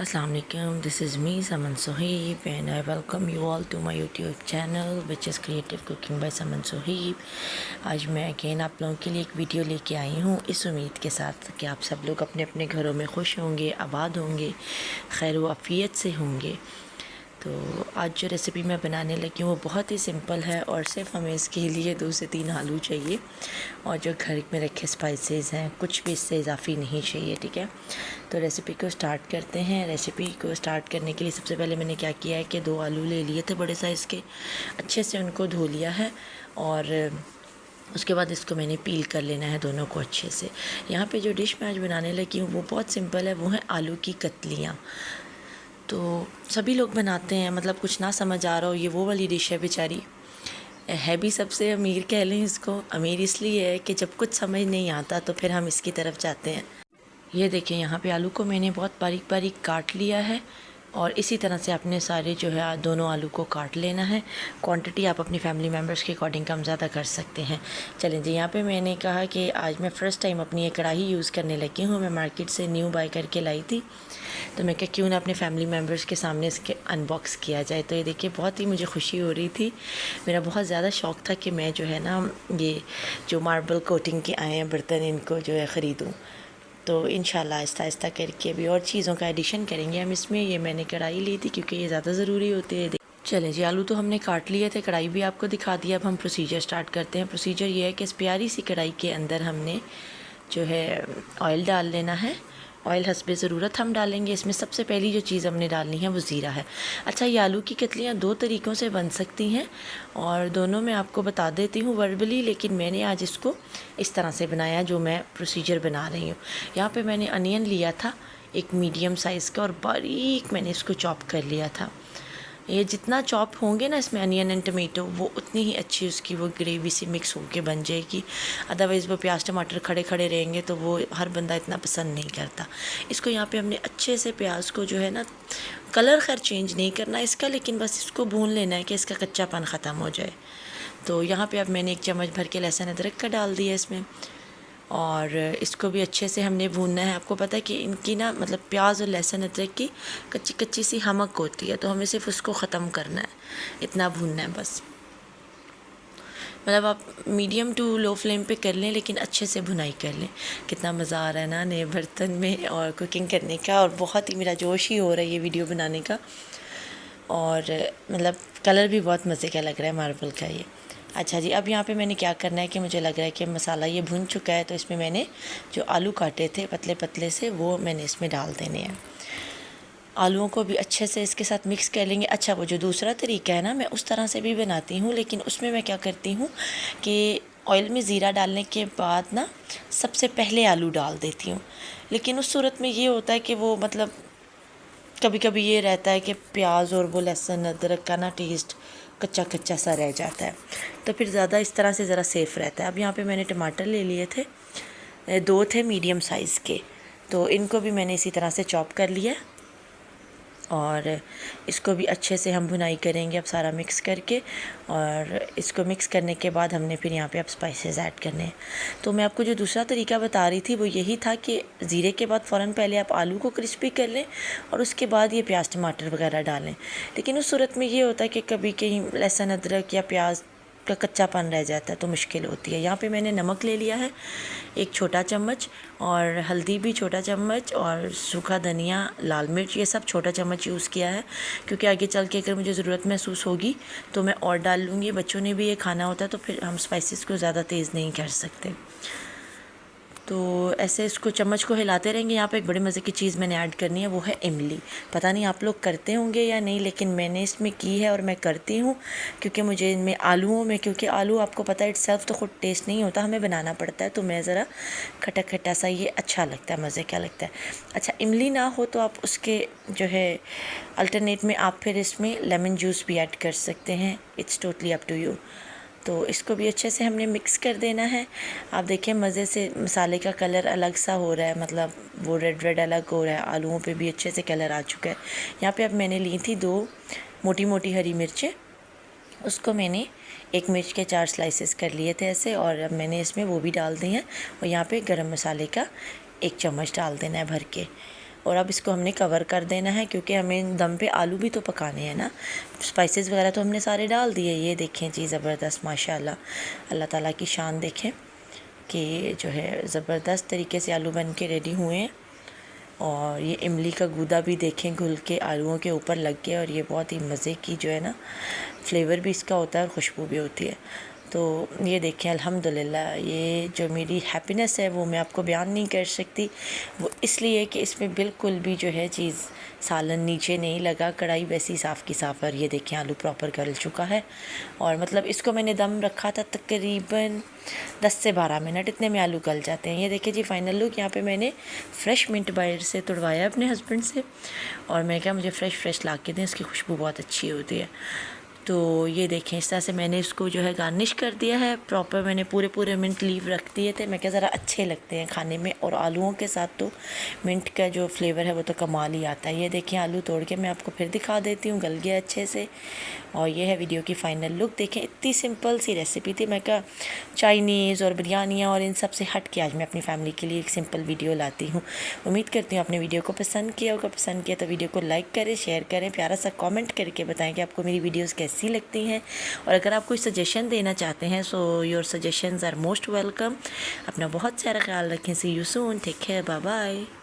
Assalamu alaikum, this is me Saman Soheeb and I welcome you all to my YouTube channel which is Creative Cooking by Saman Soheeb। आज मैं again आप लोगों के लिए एक video लेके आई हूँ इस उम्मीद के साथ कि आप सब लोग अपने अपने घरों में खुश होंगे, आबाद होंगे, खैर व आफ़ियत से होंगे। तो आज जो रेसिपी मैं बनाने लगी हूँ वो बहुत ही सिंपल है और सिर्फ हमें इसके लिए 2 से 3 आलू चाहिए और जो घर में रखे स्पाइसेस हैं कुछ भी इससे इजाफी नहीं चाहिए, ठीक है। तो रेसिपी को स्टार्ट करते हैं। रेसिपी को स्टार्ट करने के लिए सबसे पहले मैंने क्या किया है कि 2 आलू ले लिए थे बड़े साइज़ के, अच्छे से उनको धो लिया है और उसके बाद इसको मैंने पील कर लेना है दोनों को अच्छे से। यहाँ पे जो डिश मैं आज बनाने लगी हूँ वो बहुत सिंपल है, वो है आलू की कतलियाँ। तो सभी लोग बनाते हैं, मतलब कुछ ना समझ आ रहा हो, ये वो वाली डिश है बेचारी, है भी सबसे अमीर कह लें इसको। अमीर इसलिए है कि जब कुछ समझ नहीं आता तो फिर हम इसकी तरफ जाते हैं। ये देखें, यहाँ पे आलू को मैंने बहुत बारीक बारीक काट लिया है और इसी तरह से आपने सारे जो है दोनों आलू को काट लेना है। क्वांटिटी आप अपनी फैमिली मेम्बर्स के अकॉर्डिंग कम ज़्यादा कर सकते हैं। चलें जी, यहाँ पे मैंने कहा कि आज मैं फ़र्स्ट टाइम अपनी ये कढ़ाई यूज़ करने लगी हूँ। मैं मार्केट से न्यू बाय करके लाई थी, तो मैं क्या क्यों ना अपने फैमिली मेम्बर्स के सामने इसके अनबॉक्स किया जाए। तो ये देखिए, बहुत ही मुझे खुशी हो रही थी। मेरा बहुत ज़्यादा शौक़ था कि मैं जो है ना ये जो मार्बल कोटिंग के आए हैं बर्तन, इनको जो है ख़रीदूँ। तो इंशाल्लाह आहिस्ता आहिस्ता करके अभी और चीज़ों का एडिशन करेंगे हम इसमें। ये मैंने कढ़ाई ली थी क्योंकि ये ज़्यादा ज़रूरी होती है। चलें जी, आलू तो हमने काट लिए थे, कढ़ाई भी आपको दिखा दिया। अब हम प्रोसीजर स्टार्ट करते हैं। प्रोसीजर ये है कि इस प्यारी सी कढ़ाई के अंदर हमने जो है ऑयल डाल लेना है। ऑयल हस्बे ज़रूरत हम डालेंगे। इसमें सबसे पहली जो चीज़ हमने डालनी है वो ज़ीरा है। अच्छा, ये आलू की कतलियाँ 2 तरीक़ों से बन सकती हैं और दोनों मैं आपको बता देती हूँ वर्बली, लेकिन मैंने आज इसको इस तरह से बनाया जो मैं प्रोसीजर बना रही हूँ। यहाँ पे मैंने अनियन लिया था एक मीडियम साइज़ का और बारीक मैंने इसको चॉप कर लिया था। ये जितना चॉप होंगे ना इसमें अनियन एंड टमेटो, वो उतनी ही अच्छी उसकी वो ग्रेवी सी मिक्स होके बन जाएगी। अदरवाइज़ वो प्याज टमाटर खड़े खड़े रहेंगे तो वो हर बंदा इतना पसंद नहीं करता। इसको यहाँ पे हमने अच्छे से प्याज को जो है ना, कलर खैर चेंज नहीं करना इसका, लेकिन बस इसको भून लेना है कि इसका कच्चापन ख़त्म हो जाए। तो यहाँ पर अब मैंने 1 चम्मच भर के लहसुन अदरक का डाल दिया इसमें और इसको भी अच्छे से हमने भूनना है। आपको पता है कि इनकी ना मतलब प्याज और लहसुन अदरक की कच्ची कच्ची सी हमक होती है, तो हमें सिर्फ उसको ख़त्म करना है, इतना भूनना है बस। मतलब आप मीडियम टू लो फ्लेम पे कर लें, लेकिन अच्छे से भुनाई कर लें। कितना मज़ा आ रहा है ना नए बर्तन में और कुकिंग करने का, और बहुत ही मेरा जोश ही हो रहा है ये वीडियो बनाने का। और मतलब कलर भी बहुत मज़े का लग रहा है मार्बल का ये। अच्छा जी, अब यहाँ पे मैंने क्या करना है कि मुझे लग रहा है कि मसाला ये भुन चुका है, तो इसमें मैंने जो आलू काटे थे पतले पतले से वो मैंने इसमें डाल देने हैं। आलूओं को भी अच्छे से इसके साथ मिक्स कर लेंगे। अच्छा, वो जो दूसरा तरीका है ना, मैं उस तरह से भी बनाती हूँ, लेकिन उसमें मैं क्या करती हूँ कि ऑयल में ज़ीरा डालने के बाद ना सबसे पहले आलू डाल देती हूँ। लेकिन उस सूरत में ये होता है कि वो मतलब कभी कभी ये रहता है कि प्याज और वो लहसुन अदरक का ना टेस्ट कच्चा कच्चा सा रह जाता है, तो फिर ज़्यादा इस तरह से ज़रा सेफ़ रहता है। अब यहाँ पे मैंने टमाटर ले लिए थे, 2 थे मीडियम साइज़ के, तो इनको भी मैंने इसी तरह से चॉप कर लिया और इसको भी अच्छे से हम भुनाई करेंगे अब सारा मिक्स करके। और इसको मिक्स करने के बाद हमने फिर यहाँ पे अब स्पाइसेस ऐड करने हैं। तो मैं आपको जो दूसरा तरीका बता रही थी वो यही था कि ज़ीरे के बाद फ़ौरन पहले आप आलू को क्रिस्पी कर लें और उसके बाद ये प्याज टमाटर वगैरह डालें। लेकिन उस सूरत में ये होता है कि कभी कहीं लहसुन अदरक या प्याज का कच्चापन रह जाता है तो मुश्किल होती है। यहाँ पे मैंने नमक ले लिया है 1 छोटा चम्मच और हल्दी भी छोटा चम्मच और सूखा धनिया, लाल मिर्च, ये सब छोटा चम्मच यूज़ किया है, क्योंकि आगे चल के अगर मुझे ज़रूरत महसूस होगी तो मैं और डाल लूँगी। बच्चों ने भी ये खाना होता है तो फिर हम स्पाइसेस को ज़्यादा तेज़ नहीं कर सकते। तो ऐसे इसको चम्मच को हिलाते रहेंगे। यहाँ पे एक बड़े मज़े की चीज़ मैंने ऐड करनी है, वो है इमली। पता नहीं आप लोग करते होंगे या नहीं, लेकिन मैंने इसमें की है और मैं करती हूँ क्योंकि मुझे इनमें आलूओं में, क्योंकि आलू आपको पता है इट्सेल्फ तो खुद टेस्ट नहीं होता, हमें बनाना पड़ता है, तो मैं ज़रा खट्टा खट्टा सा ये अच्छा लगता है, मज़े क्या लगता है। अच्छा, इमली ना हो तो आप उसके जो है अल्टरनेट में आप फिर इसमें लेमन जूस भी ऐड कर सकते हैं, it's totally up to you. तो इसको भी अच्छे से हमने मिक्स कर देना है। आप देखें मज़े से मसाले का कलर अलग सा हो रहा है, मतलब वो रेड रेड अलग हो रहा है, आलूओं पे भी अच्छे से कलर आ चुका है। यहाँ पे अब मैंने ली थी 2 मोटी मोटी हरी मिर्चें, उसको मैंने 1 मिर्च के 4 स्लाइसेस कर लिए थे ऐसे, और अब मैंने इसमें वो भी डाल दी हैं। और यहाँ पे गरम मसाले का 1 चम्मच डाल देना है भर के। और अब इसको हमने कवर कर देना है, क्योंकि हमें दम पे आलू भी तो पकाने हैं ना। स्पाइसेस वगैरह तो हमने सारे डाल दिए। ये देखें जी, ज़बरदस्त माशाल्लाह, अल्लाह ताला की शान देखें कि जो है ज़बरदस्त तरीके से आलू बन के रेडी हुए हैं। और ये इमली का गूदा भी देखें घुल के आलूओं के ऊपर लग गया, और ये बहुत ही मज़े की जो है ना फ्लेवर भी इसका होता है और खुशबू भी होती है। तो ये देखें अल्हम्दुलिल्लाह, ये जो मेरी हैप्पीनेस है वो मैं आपको बयान नहीं कर सकती। वो इसलिए कि इसमें बिल्कुल भी जो है चीज़ सालन नीचे नहीं लगा, कढ़ाई वैसी साफ़ की साफ़। और ये देखें आलू प्रॉपर गल चुका है, और मतलब इसको मैंने दम रखा था तकरीबन 10 से 12 मिनट, इतने में आलू गल जाते हैं। ये देखिए जी फाइनल लुक। यहाँ पे मैंने फ़्रेश मिंट बाहर से तुड़वाया अपने हस्बैंड से, और मैं क्या मुझे फ़्रेश ला के दें, इसकी खुशबू बहुत अच्छी होती है। तो ये देखें इस तरह से मैंने इसको जो है गार्निश कर दिया है प्रॉपर। मैंने पूरे मिंट लीव रख दिए थे, मैं क्या ज़रा अच्छे लगते हैं खाने में, और आलूओं के साथ तो मिंट का जो फ्लेवर है वो तो कमाल ही आता है। ये देखें आलू तोड़ के मैं आपको फिर दिखा देती हूँ, गल गया अच्छे से। और ये है वीडियो की फ़ाइनल लुक। देखें इतनी सिंपल सी रेसिपी थी, मैं क्या चाइनीज़ और बिरयानियाँ और इन सब से हट के आज मैं अपनी फैमिली के लिए एक सिंपल वीडियो लाती हूँ। उम्मीद करती हूँ आपने वीडियो को पसंद किया होगा। पसंद किया तो वीडियो को लाइक करें, शेयर करें, प्यारा सा कमेंट करके बताएं कि आपको मेरी वीडियोस कैसी लगती हैं। और अगर आप कोई सजेशन देना चाहते हैं so your suggestions are most welcome. अपना बहुत सारा ख्याल रखें। See you soon, take care, bye bye.